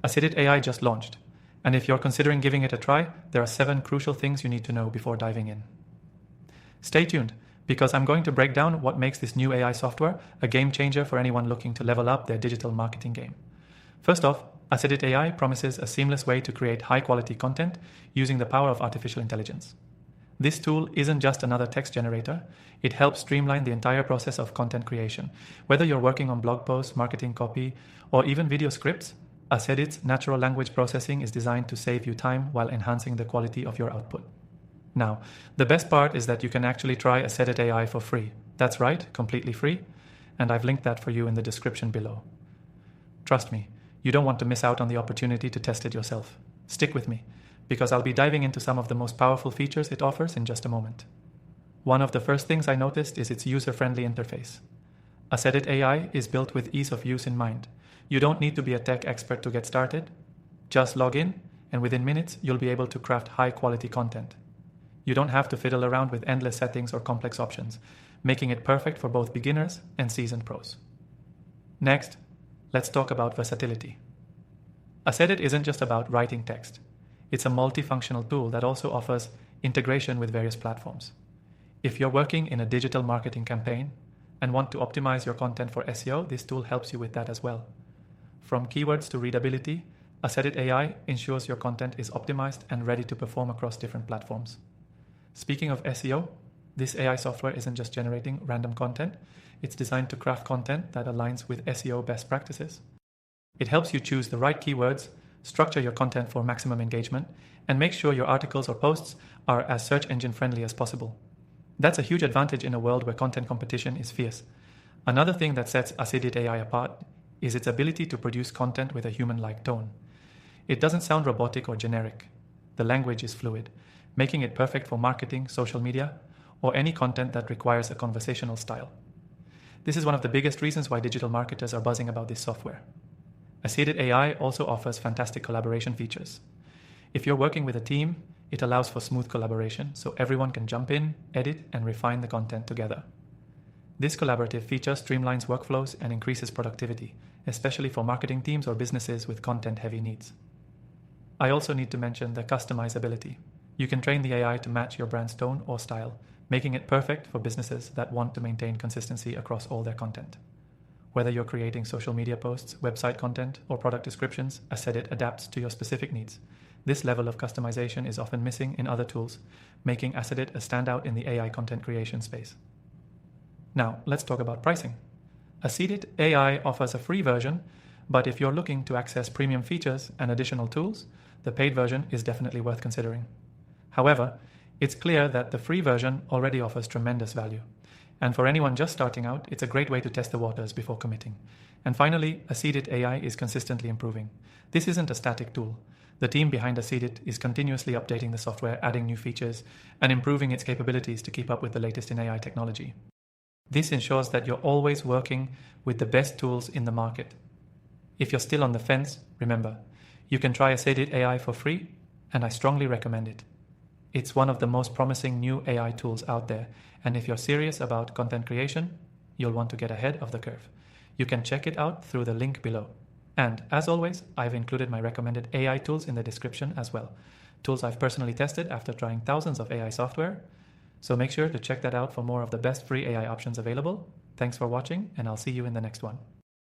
Acedit AI just launched, and if you're considering giving it a try, there are 7 crucial things you need to know before diving in. Stay tuned, because I'm going to break down what makes this new AI software a game changer for anyone looking to level up their digital marketing game. First off, Acedit AI promises a seamless way to create high-quality content using the power of artificial intelligence. This tool isn't just another text generator, it helps streamline the entire process of content creation. Whether you're working on blog posts, marketing copy, or even video scripts, Acedit's natural language processing is designed to save you time while enhancing the quality of your output. Now, the best part is that you can actually try Acedit AI for free. That's right, completely free, and I've linked that for you in the description below. Trust me, you don't want to miss out on the opportunity to test it yourself. Stick with me, because I'll be diving into some of the most powerful features it offers in just a moment. One of the first things I noticed is its user-friendly interface. Acedit AI is built with ease of use in mind. You don't need to be a tech expert to get started. Just log in, and within minutes, you'll be able to craft high-quality content. You don't have to fiddle around with endless settings or complex options, making it perfect for both beginners and seasoned pros. Next, let's talk about versatility. Acedit isn't just about writing text. It's a multifunctional tool that also offers integration with various platforms. If you're working in a digital marketing campaign and want to optimize your content for SEO, this tool helps you with that as well. From keywords to readability, Acedit AI ensures your content is optimized and ready to perform across different platforms. Speaking of SEO, this AI software isn't just generating random content, it's designed to craft content that aligns with SEO best practices. It helps you choose the right keywords, structure your content for maximum engagement, and make sure your articles or posts are as search engine friendly as possible. That's a huge advantage in a world where content competition is fierce. Another thing that sets Acedit AI apart is its ability to produce content with a human-like tone. It doesn't sound robotic or generic. The language is fluid, making it perfect for marketing, social media, or any content that requires a conversational style. This is one of the biggest reasons why digital marketers are buzzing about this software. Acedit AI also offers fantastic collaboration features. If you're working with a team, it allows for smooth collaboration, so everyone can jump in, edit, and refine the content together. This collaborative feature streamlines workflows and increases productivity, especially for marketing teams or businesses with content-heavy needs. I also need to mention the customizability. You can train the AI to match your brand's tone or style, making it perfect for businesses that want to maintain consistency across all their content. Whether you're creating social media posts, website content, or product descriptions, Acedit adapts to your specific needs. This level of customization is often missing in other tools, making Acedit a standout in the AI content creation space. Now, let's talk about pricing. Acedit AI offers a free version, but if you're looking to access premium features and additional tools, the paid version is definitely worth considering. However, it's clear that the free version already offers tremendous value. And for anyone just starting out, it's a great way to test the waters before committing. And finally, Acedit AI is consistently improving. This isn't a static tool. The team behind Acedit is continuously updating the software, adding new features, and improving its capabilities to keep up with the latest in AI technology. This ensures that you're always working with the best tools in the market. If you're still on the fence, remember, you can try Acedit AI for free, and I strongly recommend it. It's one of the most promising new AI tools out there, and if you're serious about content creation, you'll want to get ahead of the curve. You can check it out through the link below. And as always, I've included my recommended AI tools in the description as well. Tools I've personally tested after trying thousands of AI software. So make sure to check that out for more of the best free AI options available. Thanks for watching, and I'll see you in the next one.